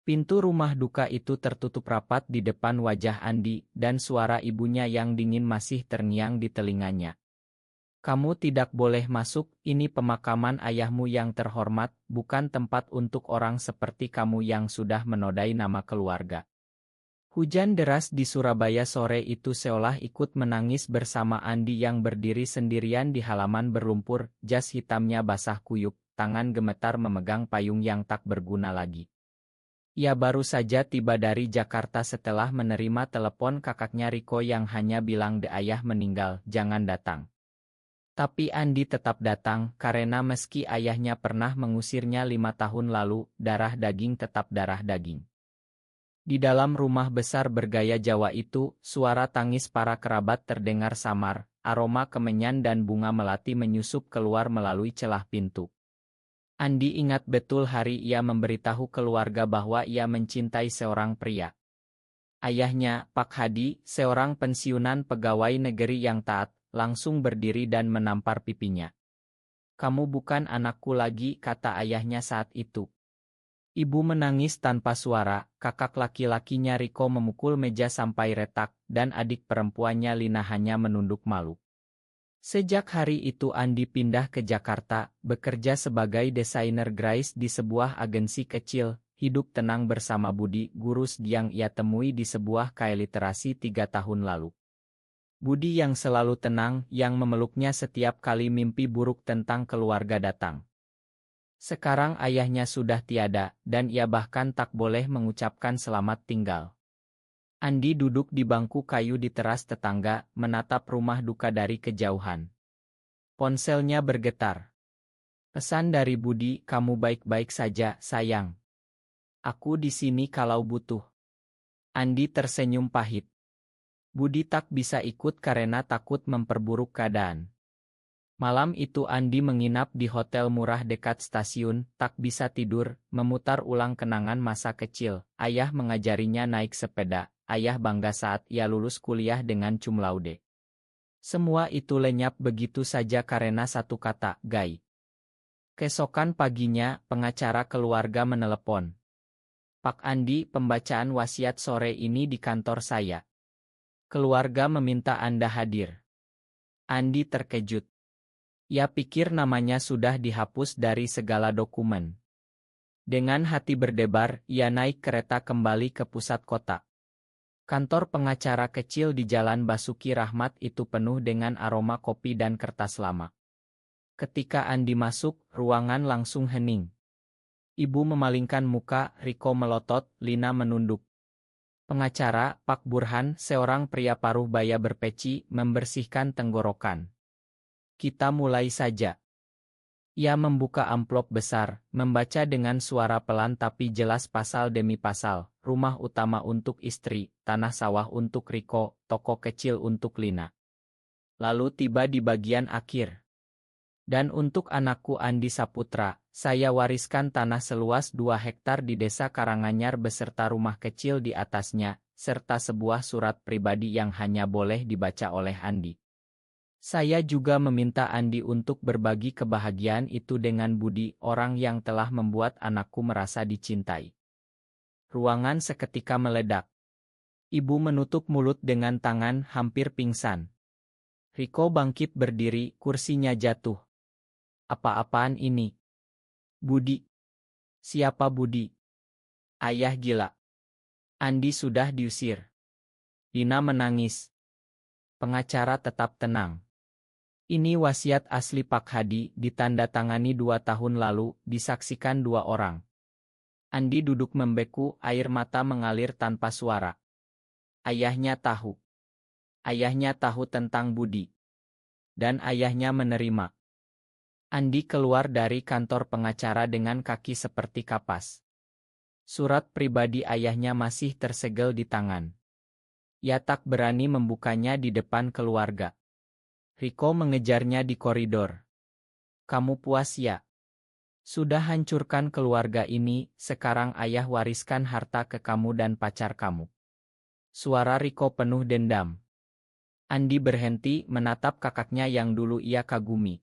Pintu rumah duka itu tertutup rapat di depan wajah Andi, dan suara ibunya yang dingin masih terngiang di telinganya. Kamu tidak boleh masuk, ini pemakaman ayahmu yang terhormat, bukan tempat untuk orang seperti kamu yang sudah menodai nama keluarga. Hujan deras di Surabaya sore itu seolah ikut menangis bersama Andi yang berdiri sendirian di halaman berlumpur, jas hitamnya basah kuyup, tangan gemetar memegang payung yang tak berguna lagi. Ia baru saja tiba dari Jakarta setelah menerima telepon kakaknya Riko yang hanya bilang de ayah meninggal, jangan datang. Tapi Andi tetap datang, karena meski ayahnya pernah mengusirnya 5 tahun lalu, darah daging tetap darah daging. Di dalam rumah besar bergaya Jawa itu, suara tangis para kerabat terdengar samar, aroma kemenyan dan bunga melati menyusup keluar melalui celah pintu. Andi ingat betul hari ia memberitahu keluarga bahwa ia mencintai seorang pria. Ayahnya, Pak Hadi, seorang pensiunan pegawai negeri yang taat, langsung berdiri dan menampar pipinya. Kamu bukan anakku lagi, kata ayahnya saat itu. Ibu menangis tanpa suara, kakak laki-lakinya Riko memukul meja sampai retak, dan adik perempuannya Lina hanya menunduk malu. Sejak hari itu Andi pindah ke Jakarta, bekerja sebagai desainer grafis di sebuah agensi kecil, hidup tenang bersama Budi, guru yang ia temui di sebuah literasi 3 tahun lalu. Budi yang selalu tenang, yang memeluknya setiap kali mimpi buruk tentang keluarga datang. Sekarang ayahnya sudah tiada, dan ia bahkan tak boleh mengucapkan selamat tinggal. Andi duduk di bangku kayu di teras tetangga, menatap rumah duka dari kejauhan. Ponselnya bergetar. Pesan dari Budi, kamu baik-baik saja, sayang. Aku di sini kalau butuh. Andi tersenyum pahit. Budi tak bisa ikut karena takut memperburuk keadaan. Malam itu Andi menginap di hotel murah dekat stasiun, tak bisa tidur, memutar ulang kenangan masa kecil. Ayah mengajarinya naik sepeda, ayah bangga saat ia lulus kuliah dengan cum laude. Semua itu lenyap begitu saja karena satu kata, Gai. Keesokan paginya, pengacara keluarga menelepon. Pak Andi, pembacaan wasiat sore ini di kantor saya. Keluarga meminta Anda hadir. Andi terkejut. Ia pikir namanya sudah dihapus dari segala dokumen. Dengan hati berdebar, ia naik kereta kembali ke pusat kota. Kantor pengacara kecil di Jalan Basuki Rahmat itu penuh dengan aroma kopi dan kertas lama. Ketika Andi masuk, ruangan langsung hening. Ibu memalingkan muka, Riko melotot, Lina menunduk. Pengacara, Pak Burhan, seorang pria paruh baya berpeci, membersihkan tenggorokan. Kita mulai saja. Ia membuka amplop besar, membaca dengan suara pelan tapi jelas pasal demi pasal, rumah utama untuk istri, tanah sawah untuk Riko, toko kecil untuk Lina. Lalu tiba di bagian akhir. Dan untuk anakku Andi Saputra, saya wariskan tanah seluas 2 hektar di desa Karanganyar beserta rumah kecil di atasnya, serta sebuah surat pribadi yang hanya boleh dibaca oleh Andi. Saya juga meminta Andi untuk berbagi kebahagiaan itu dengan Budi, orang yang telah membuat anakku merasa dicintai. Ruangan seketika meledak. Ibu menutup mulut dengan tangan, hampir pingsan. Riko bangkit berdiri, kursinya jatuh. Apa-apaan ini? Budi. Siapa Budi? Ayah gila. Andi sudah diusir. Lina menangis. Pengacara tetap tenang. Ini wasiat asli Pak Hadi, ditandatangani 2 tahun lalu, disaksikan 2 orang. Andi duduk membeku, air mata mengalir tanpa suara. Ayahnya tahu. Ayahnya tahu tentang Budi. Dan ayahnya menerima. Andi keluar dari kantor pengacara dengan kaki seperti kapas. Surat pribadi ayahnya masih tersegel di tangan. Ia tak berani membukanya di depan keluarga. Riko mengejarnya di koridor. Kamu puas ya? Sudah hancurkan keluarga ini, sekarang ayah wariskan harta ke kamu dan pacar kamu. Suara Riko penuh dendam. Andi berhenti menatap kakaknya yang dulu ia kagumi.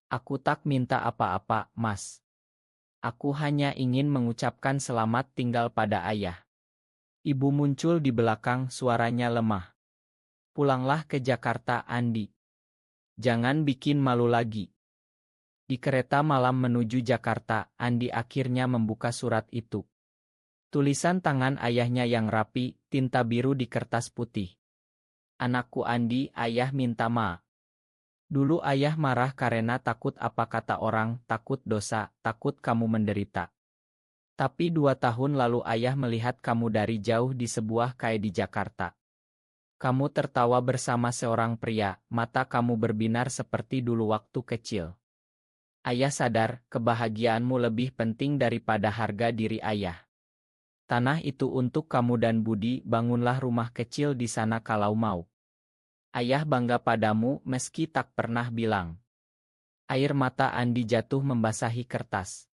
Aku tak minta apa-apa, Mas. Aku hanya ingin mengucapkan selamat tinggal pada ayah. Ibu muncul di belakang, suaranya lemah. Pulanglah ke Jakarta, Andi. Jangan bikin malu lagi. Di kereta malam menuju Jakarta, Andi akhirnya membuka surat itu. Tulisan tangan ayahnya yang rapi, tinta biru di kertas putih. Anakku Andi, ayah minta maaf. Dulu ayah marah karena takut apa kata orang, takut dosa, takut kamu menderita. Tapi 2 tahun lalu ayah melihat kamu dari jauh di sebuah kai di Jakarta. Kamu tertawa bersama seorang pria, mata kamu berbinar seperti dulu waktu kecil. Ayah sadar, kebahagiaanmu lebih penting daripada harga diri ayah. Tanah itu untuk kamu dan Budi, bangunlah rumah kecil di sana kalau mau. Ayah bangga padamu meski tak pernah bilang. Air mata Andi jatuh membasahi kertas.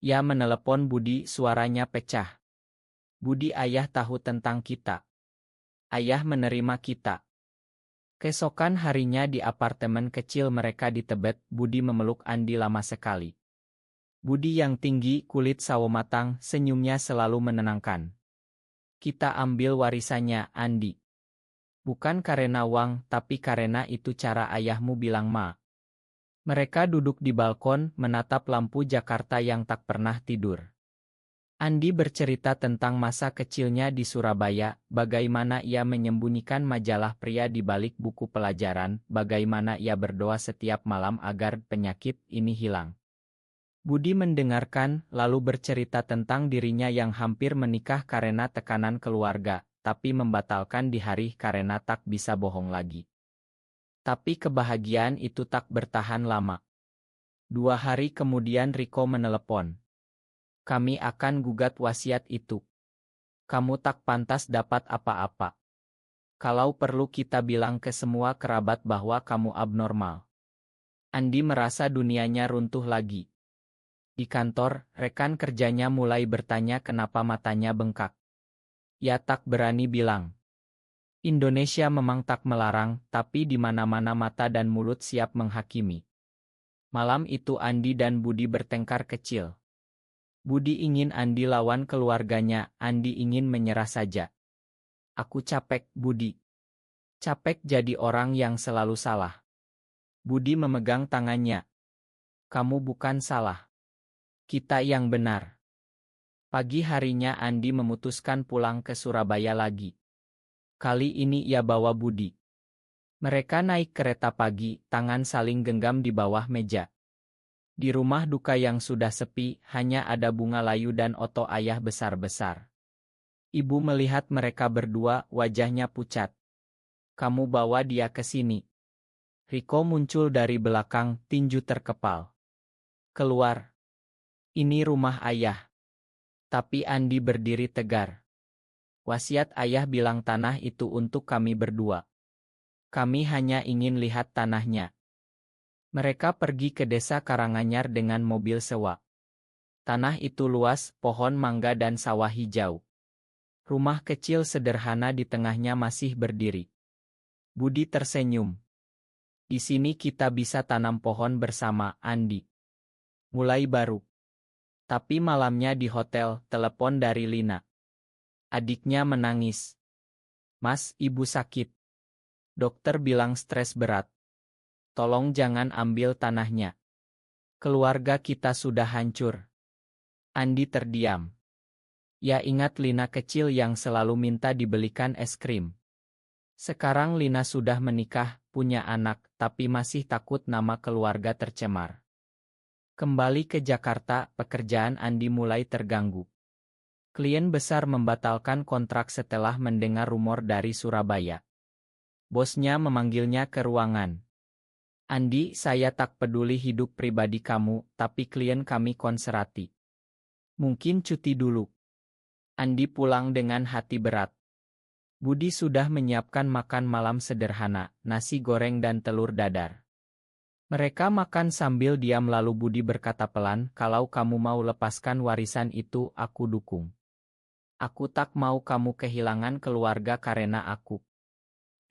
Ia menelepon Budi, suaranya pecah. Budi, ayah tahu tentang kita. Ayah menerima kita. Keesokan harinya di apartemen kecil mereka di Tebet, Budi memeluk Andi lama sekali. Budi yang tinggi, kulit sawo matang, senyumnya selalu menenangkan. Kita ambil warisannya, Andi. Bukan karena uang, tapi karena itu cara ayahmu bilang ma. Mereka duduk di balkon, menatap lampu Jakarta yang tak pernah tidur. Andi bercerita tentang masa kecilnya di Surabaya, bagaimana ia menyembunyikan majalah pria di balik buku pelajaran, bagaimana ia berdoa setiap malam agar penyakit ini hilang. Budi mendengarkan, lalu bercerita tentang dirinya yang hampir menikah karena tekanan keluarga, tapi membatalkan di hari karena tak bisa bohong lagi. Tapi kebahagiaan itu tak bertahan lama. 2 hari kemudian Riko menelepon. Kami akan gugat wasiat itu. Kamu tak pantas dapat apa-apa. Kalau perlu kita bilang ke semua kerabat bahwa kamu abnormal. Andi merasa dunianya runtuh lagi. Di kantor, rekan kerjanya mulai bertanya kenapa matanya bengkak. Ia tak berani bilang. Indonesia memang tak melarang, tapi di mana-mana mata dan mulut siap menghakimi. Malam itu Andi dan Budi bertengkar kecil. Budi ingin Andi lawan keluarganya, Andi ingin menyerah saja. Aku capek, Budi. Capek jadi orang yang selalu salah. Budi memegang tangannya. Kamu bukan salah. Kita yang benar. Pagi harinya Andi memutuskan pulang ke Surabaya lagi. Kali ini ia bawa Budi. Mereka naik kereta pagi, tangan saling genggam di bawah meja. Di rumah duka yang sudah sepi, hanya ada bunga layu dan oto ayah besar-besar. Ibu melihat mereka berdua, wajahnya pucat. Kamu bawa dia ke sini. Riko muncul dari belakang, tinju terkepal. Keluar. Ini rumah ayah. Tapi Andi berdiri tegar. Wasiat ayah bilang tanah itu untuk kami berdua. Kami hanya ingin lihat tanahnya. Mereka pergi ke desa Karanganyar dengan mobil sewa. Tanah itu luas, pohon mangga dan sawah hijau. Rumah kecil sederhana di tengahnya masih berdiri. Budi tersenyum. Di sini kita bisa tanam pohon bersama, Andi. Mulai baru. Tapi malamnya di hotel, telepon dari Lina. Adiknya menangis. Mas, ibu sakit. Dokter bilang stres berat. Tolong jangan ambil tanahnya. Keluarga kita sudah hancur. Andi terdiam. Ia ingat Lina kecil yang selalu minta dibelikan es krim. Sekarang Lina sudah menikah, punya anak, tapi masih takut nama keluarga tercemar. Kembali ke Jakarta, pekerjaan Andi mulai terganggu. Klien besar membatalkan kontrak setelah mendengar rumor dari Surabaya. Bosnya memanggilnya ke ruangan. Andi, saya tak peduli hidup pribadi kamu, tapi klien kami konserati. Mungkin cuti dulu. Andi pulang dengan hati berat. Budi sudah menyiapkan makan malam sederhana, nasi goreng dan telur dadar. Mereka makan sambil diam lalu Budi berkata pelan, kalau kamu mau lepaskan warisan itu, aku dukung. Aku tak mau kamu kehilangan keluarga karena aku.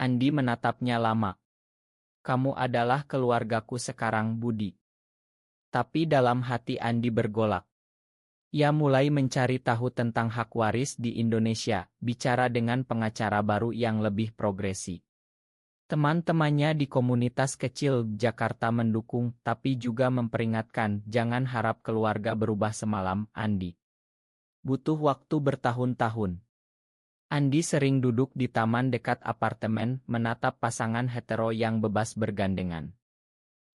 Andi menatapnya lama. Kamu adalah keluargaku sekarang, Budi. Tapi dalam hati Andi bergolak. Ia mulai mencari tahu tentang hak waris di Indonesia, bicara dengan pengacara baru yang lebih progresif. Teman-temannya di komunitas kecil Jakarta mendukung, tapi juga memperingatkan, jangan harap keluarga berubah semalam, Andi. Butuh waktu bertahun-tahun. Andi sering duduk di taman dekat apartemen, menatap pasangan hetero yang bebas bergandengan.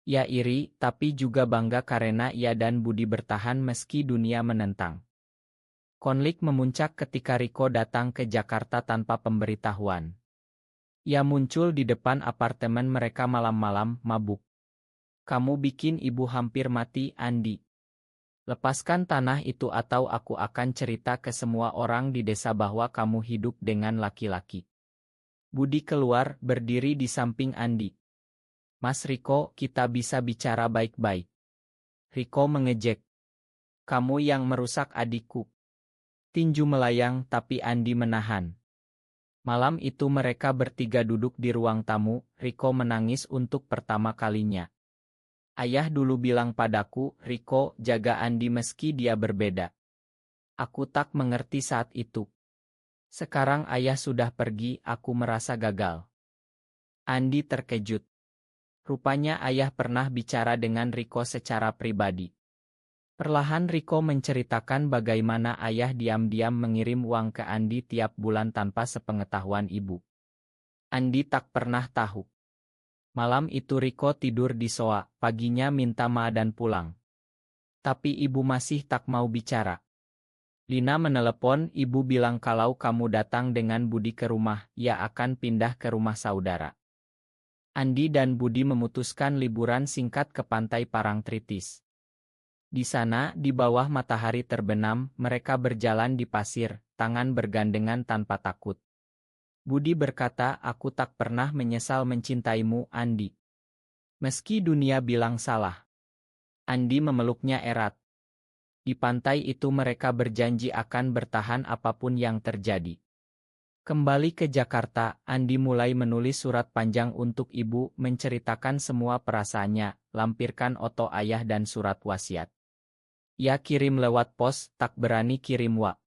Ia iri, tapi juga bangga karena ia dan Budi bertahan meski dunia menentang. Konflik memuncak ketika Riko datang ke Jakarta tanpa pemberitahuan. Ia muncul di depan apartemen mereka malam-malam, mabuk. Kamu bikin ibu hampir mati, Andi. Lepaskan tanah itu atau aku akan cerita ke semua orang di desa bahwa kamu hidup dengan laki-laki. Budi keluar, berdiri di samping Andi. Mas Riko, kita bisa bicara baik-baik. Riko mengejek. Kamu yang merusak adikku. Tinju melayang tapi Andi menahan. Malam itu mereka bertiga duduk di ruang tamu, Riko menangis untuk pertama kalinya. Ayah dulu bilang padaku, Riko, jaga Andi meski dia berbeda. Aku tak mengerti saat itu. Sekarang ayah sudah pergi, aku merasa gagal. Andi terkejut. Rupanya ayah pernah bicara dengan Riko secara pribadi. Perlahan Riko menceritakan bagaimana ayah diam-diam mengirim uang ke Andi tiap bulan tanpa sepengetahuan ibu. Andi tak pernah tahu. Malam itu Riko tidur di soa, paginya minta maaf dan pulang. Tapi ibu masih tak mau bicara. Lina menelepon, ibu bilang kalau kamu datang dengan Budi ke rumah, ia akan pindah ke rumah saudara. Andi dan Budi memutuskan liburan singkat ke pantai Parangtritis. Di sana, di bawah matahari terbenam, mereka berjalan di pasir, tangan bergandengan tanpa takut. Budi berkata, aku tak pernah menyesal mencintaimu, Andi. Meski dunia bilang salah. Andi memeluknya erat. Di pantai itu mereka berjanji akan bertahan apapun yang terjadi. Kembali ke Jakarta, Andi mulai menulis surat panjang untuk ibu, menceritakan semua perasaannya, lampirkan foto ayah dan surat wasiat. Ia kirim lewat pos, tak berani kirim WA.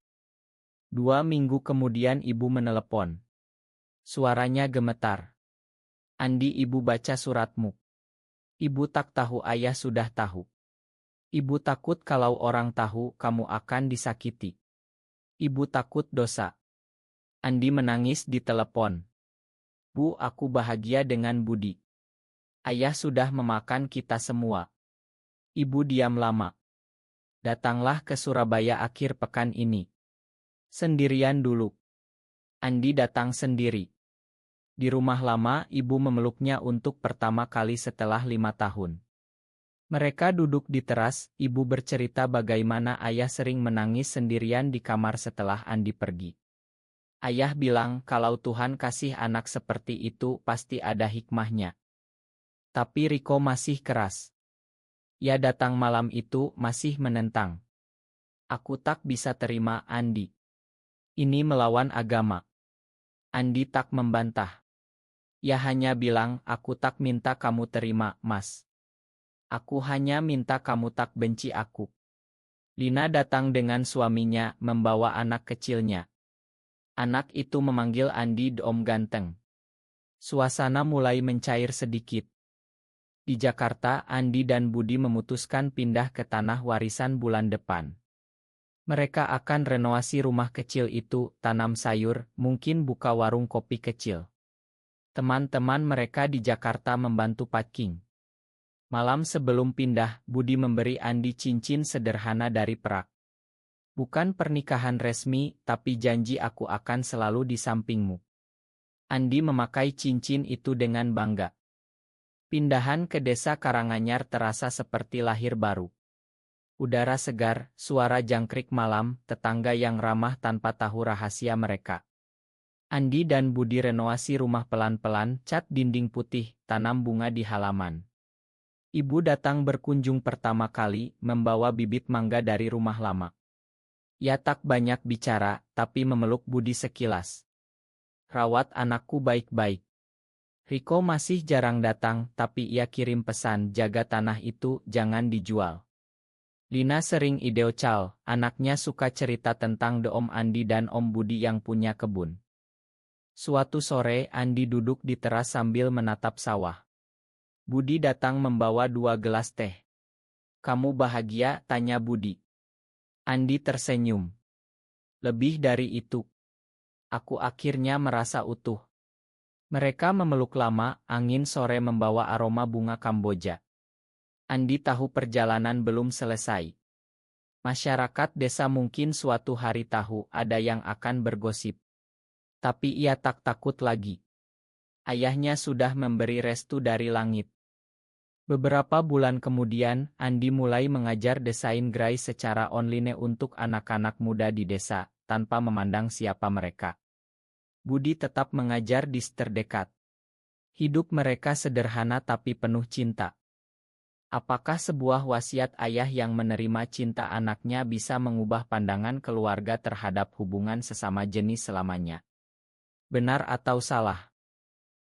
2 minggu kemudian ibu menelepon. Suaranya gemetar. Andi, ibu baca suratmu. Ibu tak tahu ayah sudah tahu. Ibu takut kalau orang tahu kamu akan disakiti. Ibu takut dosa. Andi menangis di telepon. Bu, aku bahagia dengan Budi. Ayah sudah memakan kita semua. Ibu diam lama. Datanglah ke Surabaya akhir pekan ini. Sendirian dulu. Andi datang sendiri. Di rumah lama, ibu memeluknya untuk pertama kali setelah 5 tahun. Mereka duduk di teras, ibu bercerita bagaimana ayah sering menangis sendirian di kamar setelah Andi pergi. Ayah bilang kalau Tuhan kasih anak seperti itu pasti ada hikmahnya. Tapi Riko masih keras. Ia datang malam itu masih menentang. Aku tak bisa terima, Andi. Ini melawan agama. Andi tak membantah. Ia hanya bilang, aku tak minta kamu terima, Mas. Aku hanya minta kamu tak benci aku. Lina datang dengan suaminya, membawa anak kecilnya. Anak itu memanggil Andi Om Ganteng. Suasana mulai mencair sedikit. Di Jakarta, Andi dan Budi memutuskan pindah ke tanah warisan bulan depan. Mereka akan renovasi rumah kecil itu, tanam sayur, mungkin buka warung kopi kecil. Teman-teman mereka di Jakarta membantu packing. Malam sebelum pindah, Budi memberi Andi cincin sederhana dari Perak. Bukan pernikahan resmi, tapi janji aku akan selalu di sampingmu. Andi memakai cincin itu dengan bangga. Pindahan ke desa Karanganyar terasa seperti lahir baru. Udara segar, suara jangkrik malam, tetangga yang ramah tanpa tahu rahasia mereka. Andi dan Budi renovasi rumah pelan-pelan, cat dinding putih, tanam bunga di halaman. Ibu datang berkunjung pertama kali, membawa bibit mangga dari rumah lama. Ia tak banyak bicara, tapi memeluk Budi sekilas. Rawat anakku baik-baik. Riko masih jarang datang, tapi ia kirim pesan, jaga tanah itu, jangan dijual. Lina sering ideocal, anaknya suka cerita tentang The Om Andi dan Om Budi yang punya kebun. Suatu sore, Andi duduk di teras sambil menatap sawah. Budi datang membawa 2 gelas teh. "Kamu bahagia?" tanya Budi. Andi tersenyum. "Lebih dari itu. Aku akhirnya merasa utuh." Mereka memeluk lama, angin sore membawa aroma bunga Kamboja. Andi tahu perjalanan belum selesai. Masyarakat desa mungkin suatu hari tahu ada yang akan bergosip. Tapi ia tak takut lagi. Ayahnya sudah memberi restu dari langit. Beberapa bulan kemudian, Andi mulai mengajar desain gerai secara online untuk anak-anak muda di desa, tanpa memandang siapa mereka. Budi tetap mengajar di terdekat. Hidup mereka sederhana tapi penuh cinta. Apakah sebuah wasiat ayah yang menerima cinta anaknya bisa mengubah pandangan keluarga terhadap hubungan sesama jenis selamanya? Benar atau salah?